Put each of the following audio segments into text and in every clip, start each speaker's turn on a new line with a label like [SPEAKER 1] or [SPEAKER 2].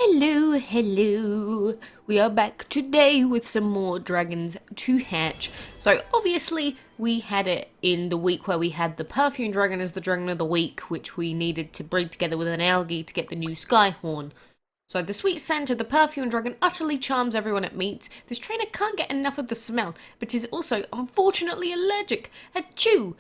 [SPEAKER 1] Hello, hello. We are back today with some more dragons to hatch. So obviously we had it in the week where we had the perfume dragon as the dragon of the week, which we needed to breed together with an algae to get the new Skyhorn. So the sweet scent of the perfume dragon utterly charms everyone it meets. This trainer can't get enough of the smell, but is also unfortunately allergic. Achoo!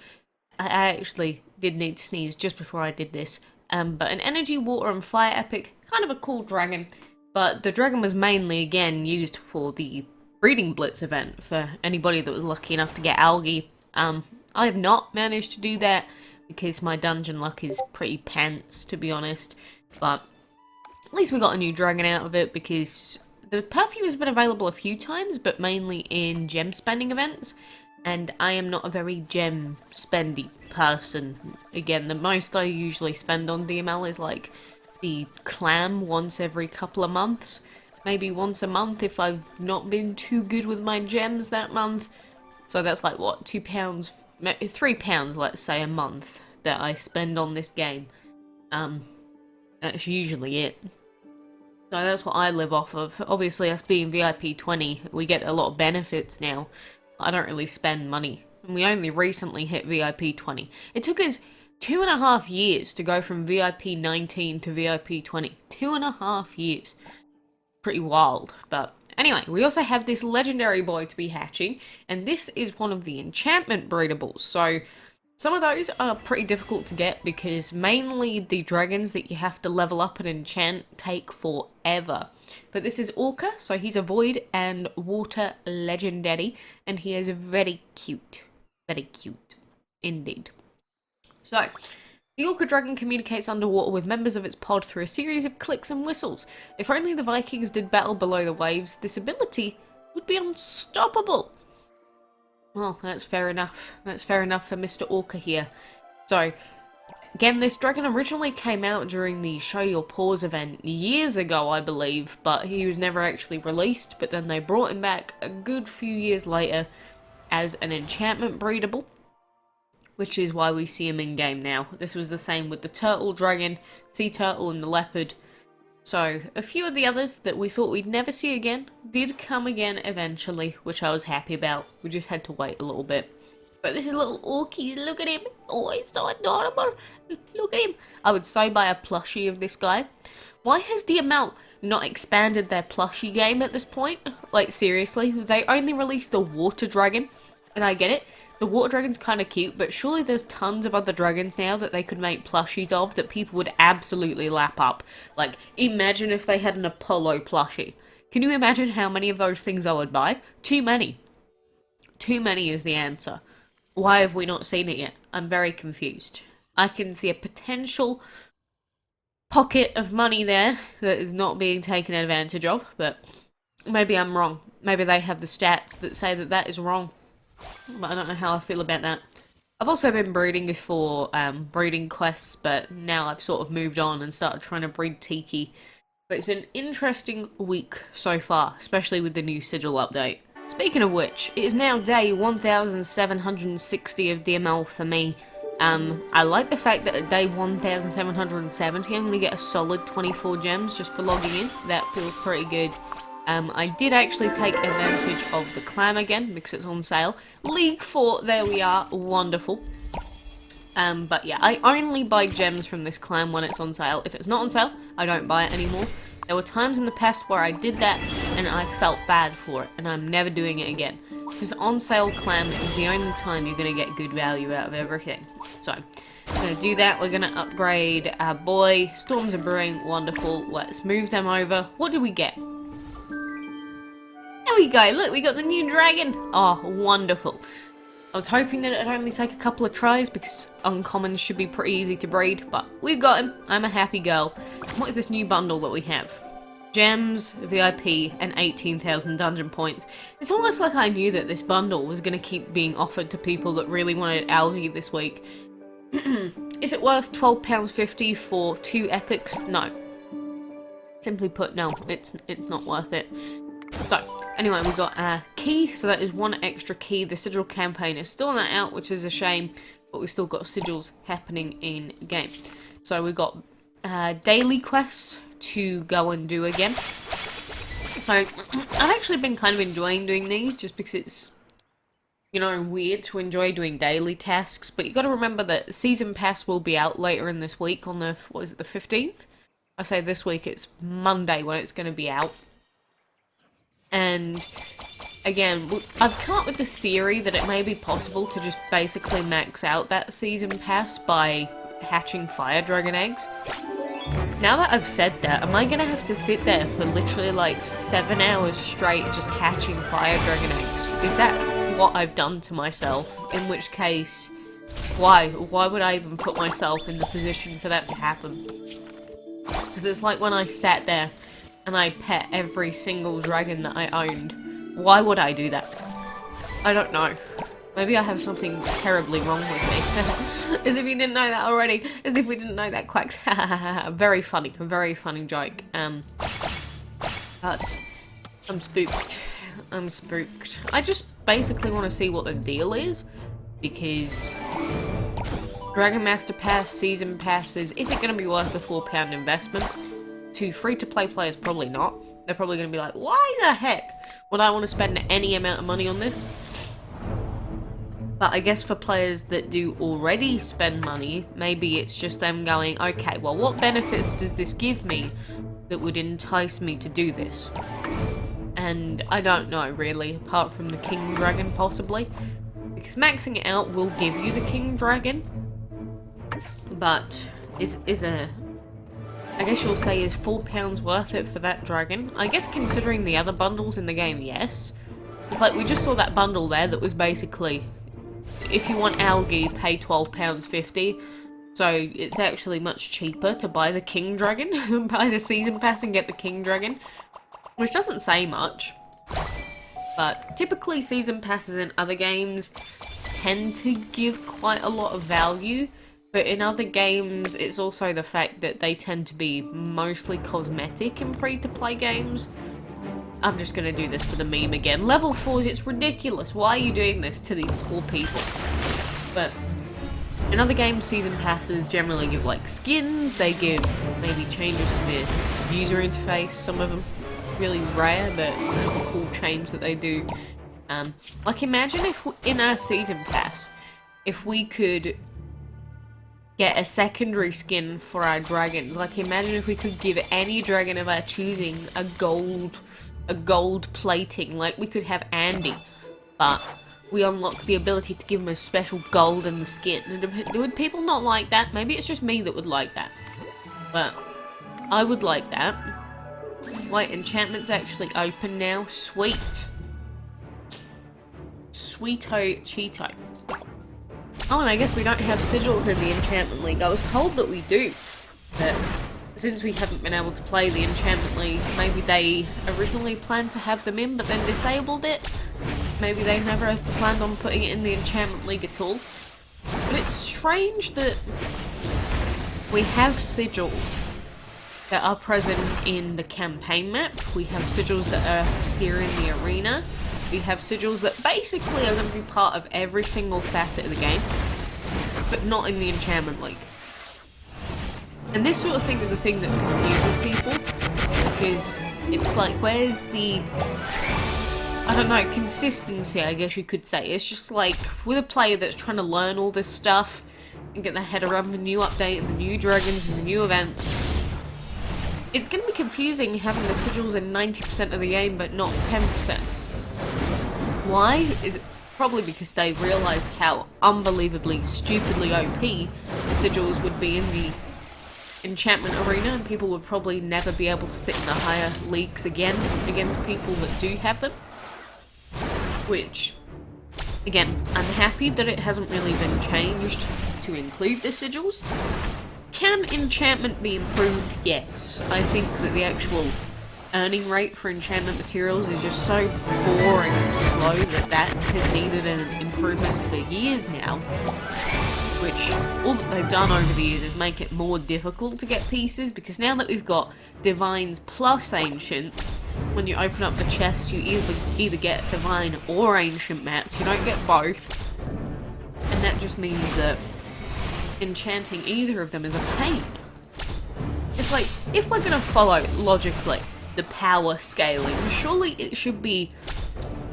[SPEAKER 1] I actually did need to sneeze just before I did this. But an energy, water and fire epic, kind of a cool dragon. But the dragon was mainly, again, used for the breeding blitz event for anybody that was lucky enough to get algae. I have not managed to do that because my dungeon luck is pretty pants, to be honest. But at least we got a new dragon out of it because the perfume has been available a few times, but mainly in gem spending events. And I am not a very gem spendy person. Again, the most I usually spend on DML is like the clam once every couple of months. Maybe once a month if I've not been too good with my gems that month. So that's like what, £2, £3 let's say a month that I spend on this game. That's usually it. So that's what I live off of. Obviously us being VIP 20, we get a lot of benefits now. I don't really spend money. And we only recently hit VIP 20. It took us 2.5 years to go from VIP 19 to VIP 20. 2.5 years. Pretty wild. But anyway, we also have this legendary boy to be hatching. And this is one of the enchantment breedables. So some of those are pretty difficult to get because mainly the dragons that you have to level up and enchant take forever. But this is ORCA, so he's a void and water legendary, and he is very cute. Very cute. Indeed. So, the ORCA dragon communicates underwater with members of its pod through a series of clicks and whistles. If only the Vikings did battle below the waves, this ability would be unstoppable. Well, that's fair enough. That's fair enough for Mr. ORCA here. So, again, this dragon originally came out during the Show Your Paws event years ago, I believe, but he was never actually released, but then they brought him back a good few years later as an enchantment breedable, which is why we see him in-game now. This was the same with the turtle dragon, sea turtle, and the leopard. So, a few of the others that we thought we'd never see again did come again eventually, which I was happy about. We just had to wait a little bit. But this is little Orky, look at him. Oh, he's so adorable. Look at him. I would so buy a plushie of this guy. Why has DML not expanded their plushie game at this point? Like, seriously, they only released the water dragon, and I get it. The water dragon's kind of cute, but surely there's tons of other dragons now that they could make plushies of that people would absolutely lap up. Like, imagine if they had an Apollo plushie. Can you imagine how many of those things I would buy? Too many. Too many is the answer. Why have we not seen it yet? I'm very confused. I can see a potential pocket of money there that is not being taken advantage of, but maybe I'm wrong. Maybe they have the stats that say that that is wrong. But I don't know how I feel about that. I've also been breeding for breeding quests, but now I've sort of moved on and started trying to breed Tiki. But it's been an interesting week so far, especially with the new sigil update. Speaking of which, it is now day 1760 of DML for me. I like the fact that at day 1770 I'm going to get a solid 24 gems just for logging in. That feels pretty good. I did actually take advantage of the clam again because it's on sale. League 4, there we are, wonderful. But yeah, I only buy gems from this clam when it's on sale. If it's not on sale, I don't buy it anymore. There were times in the past where I did that and I felt bad for it, and I'm never doing it again. Because on sale clam is the only time you're going to get good value out of everything. So, I'm going to do that. We're going to upgrade our boy. Storms are brewing, wonderful. Let's move them over. What do we get? There we go, look, we got the new dragon. Oh, wonderful. I was hoping that it'd only take a couple of tries because uncommons should be pretty easy to breed, but we've got him. I'm a happy girl. What is this new bundle that we have? Gems, VIP, and 18,000 dungeon points. It's almost like I knew that this bundle was going to keep being offered to people that really wanted algae this week. Is it worth £12.50 for 2 epics? No. Simply put, no, it's not worth it. So, anyway, we got a key, so that is 1 extra key. The sigil campaign is still not out, which is a shame, but we've still got sigils happening in game. So we've got daily quests to go and do again. So I've actually been kind of enjoying doing these just because it's, you know, weird to enjoy doing daily tasks, but you got to remember that Season Pass will be out later in this week on the, what is it, the 15th? I say this week, it's Monday when it's going to be out. And again, I've come up with the theory that it may be possible to just basically max out that Season Pass by hatching fire dragon eggs. Now that I've said that, am I going to have to sit there for literally like 7 hours straight just hatching fire dragon eggs? Is that what I've done to myself? In which case, why? Why would I even put myself in the position for that to happen? Because it's like when I sat there and I pet every single dragon that I owned. Why would I do that? I don't know. Maybe I have something terribly wrong with me. As if you didn't know that already. As if we didn't know that, quacks. Very funny joke. But I'm spooked. I'm spooked. I just basically want to see what the deal is, because Dragon Master Pass, Season Passes, is it going to be worth the £4 investment? To free-to-play players, probably not. They're probably going to be like, why the heck would I want to spend any amount of money on this? But I guess for players that do already spend money, maybe it's just them going, okay, well, what benefits does this give me that would entice me to do this? And I don't know, really, apart from the King Dragon, possibly. Because maxing it out will give you the King Dragon. But I guess you'll say, is £4 worth it for that dragon? I guess considering the other bundles in the game, yes. It's like, we just saw that bundle there that was basically, if you want algae, pay £12.50. So it's actually much cheaper to buy the King Dragon, buy the Season Pass and get the King Dragon. Which doesn't say much. But typically Season Passes in other games tend to give quite a lot of value. But in other games, it's also the fact that they tend to be mostly cosmetic in free-to-play games. I'm just gonna do this for the meme again. Level 4s, it's ridiculous. Why are you doing this to these poor people? But in other games, Season Passes generally give, like, skins. They give maybe changes to the user interface. Some of them really rare, but it's a cool change that they do. Like, imagine if in our Season Pass, if we could get a secondary skin for our dragons. Like, imagine if we could give any dragon of our choosing a gold plating. Like, we could have Andy, but we unlock the ability to give him a special gold in the skin. Would people not like that? Maybe it's just me that would like that, but I would like that. Wait, enchantment's actually open now. Sweet. Sweeto Cheeto. Oh, and I guess we don't have sigils in the Enchantment League. I was told that we do, but since we haven't been able to play the Enchantment League, maybe they originally planned to have them in, but then disabled it. Maybe they never planned on putting it in the Enchantment League at all. But it's strange that we have sigils that are present in the campaign map. We have sigils that are here in the arena. We have sigils that basically are going to be part of every single facet of the game, but not in the Enchantment League. And this sort of thing is a thing that confuses people, because it's like, where's the, I don't know, consistency, I guess you could say. It's just like, with a player that's trying to learn all this stuff and get their head around the new update and the new dragons and the new events, it's going to be confusing having the sigils in 90% of the game but not 10%. Why? Is it probably because they realised how unbelievably, stupidly OP the sigils would be in the enchantment arena, and people would probably never be able to sit in the higher leagues again against people that do have them. Which, again, I'm happy that it hasn't really been changed to include the sigils. Can enchantment be improved? Yes. I think that the actual earning rate for enchantment materials is just so boring and slow that has needed an improvement for years now. Which, all that they've done over the years is make it more difficult to get pieces, because now that we've got Divines plus Ancients, when you open up the chest you either get Divine or Ancient mats, you don't get both. And that just means that enchanting either of them is a pain. It's like, if we're gonna follow, logically, the power scaling, surely it should be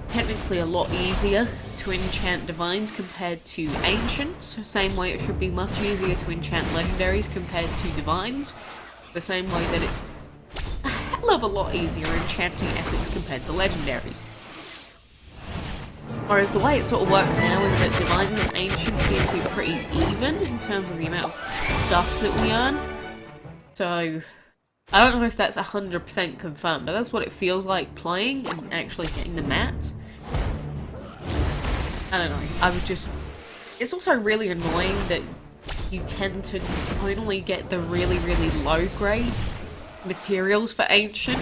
[SPEAKER 1] technically a lot easier to enchant divines compared to ancients. Same way it should be much easier to enchant legendaries compared to divines. The same way that it's a hell of a lot easier enchanting epics compared to legendaries. Whereas the way it sort of works now is that divines and ancients seem to be pretty even in terms of the amount of stuff that we earn. So, I don't know if that's 100% confirmed, but that's what it feels like playing and actually getting the mats. I don't know, I would just... It's also really annoying that you tend to only get the really, really low grade materials for Ancient.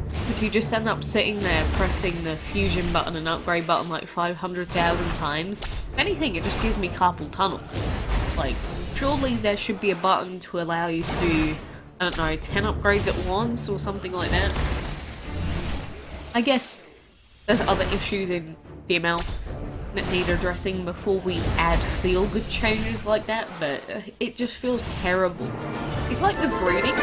[SPEAKER 1] Because you just end up sitting there pressing the fusion button and upgrade button like 500,000 times. If anything, it just gives me carpal tunnel. Like, surely there should be a button to allow you to do, I don't know, 10 upgrades at once or something like that. I guess there's other issues in DML that need addressing before we add feel-good changes like that, but it just feels terrible. It's like with breeding.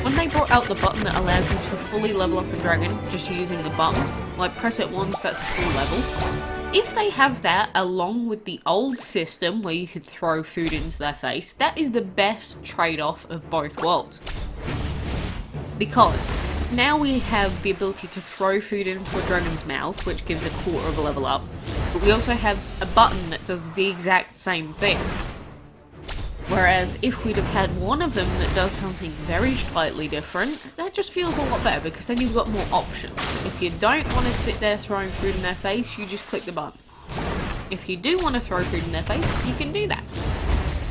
[SPEAKER 1] When they brought out the button that allows you to fully level up a dragon just using the button, like press it once, that's a full level. If they have that along with the old system where you could throw food into their face, that is the best trade-off of both worlds. Because now we have the ability to throw food into a dragon's mouth, which gives a quarter of a level up, but we also have a button that does the exact same thing. Whereas if we'd have had one of them that does something very slightly different, that just feels a lot better because then you've got more options. If you don't want to sit there throwing food in their face, you just click the button. If you do want to throw food in their face, you can do that.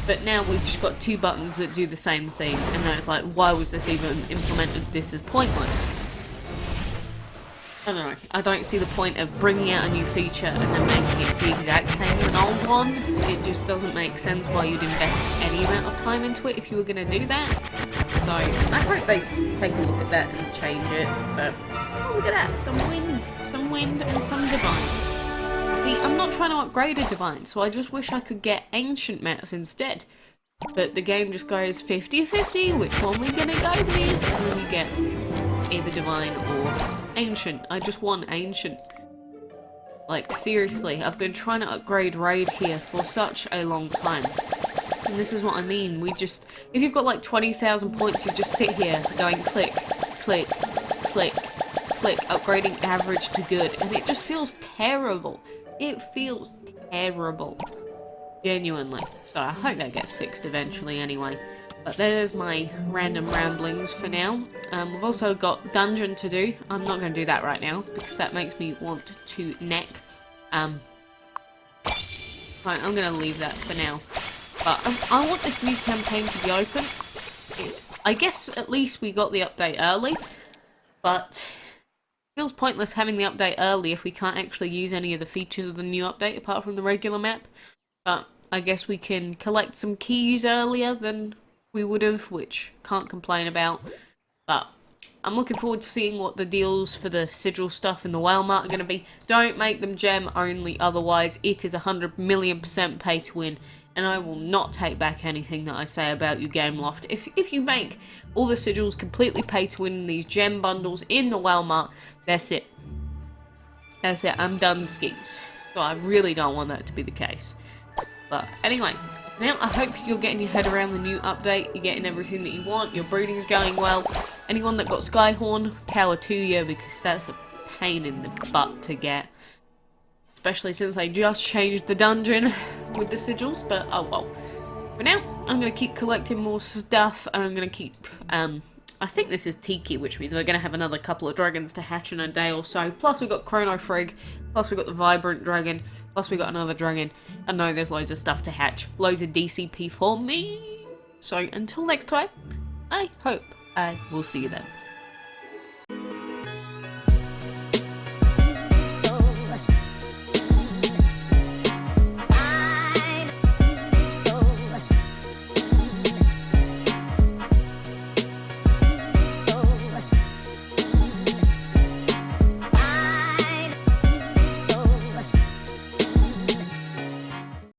[SPEAKER 1] But now we've just got two buttons that do the same thing, and then it's like, why was this even implemented? This is pointless. I don't know, I don't see the point of bringing out a new feature and then making it the exact same as an old one. It just doesn't make sense why you'd invest any amount of time into it if you were going to do that. So, I hope they take a look at that and change it, but oh, look at that, some wind and some divine. See, I'm not trying to upgrade a divine, so I just wish I could get ancient mats instead. But the game just goes 50-50, which one we're gonna go with, and then you get either divine or ancient. I just want ancient. Like, seriously, I've been trying to upgrade raid here for such a long time. And this is what I mean, we just... If you've got like 20,000 points, you just sit here going click, click, click, click, upgrading average to good, and it just feels terrible. It feels terrible. Genuinely. So I hope that gets fixed eventually anyway. But there's my random ramblings for now. We've also got dungeon to do. I'm not going to do that right now because that makes me want to neck. Right, I'm going to leave that for now. But I want this new campaign to be open. I guess at least we got the update early. But it feels pointless having the update early if we can't actually use any of the features of the new update apart from the regular map. But I guess we can collect some keys earlier than we would have, which can't complain about. But I'm looking forward to seeing what the deals for the sigil stuff in the whale mart are going to be. Don't make them gem only, otherwise it is 100,000,000% pay to win. And I will not take back anything that I say about you, Gameloft. If you make all the sigils completely pay to win in these gem bundles in the whale mart, that's it. That's it, I'm done skis. So I really don't want that to be the case. But anyway, now I hope you're getting your head around the new update, you're getting everything that you want, your breeding's going well. Anyone that got Skyhorn, power to you, because that's a pain in the butt to get. Especially since I just changed the dungeon with the sigils, but oh well. For now, I'm going to keep collecting more stuff, and I'm going to keep, I think this is Tiki, which means we're going to have another couple of dragons to hatch in a day or so. Plus we've got Chrono Frigg, plus we've got the Vibrant Dragon, plus we got another dragon. I know there's loads of stuff to hatch. Loads of DCP for me. So until next time, I hope I will see you then.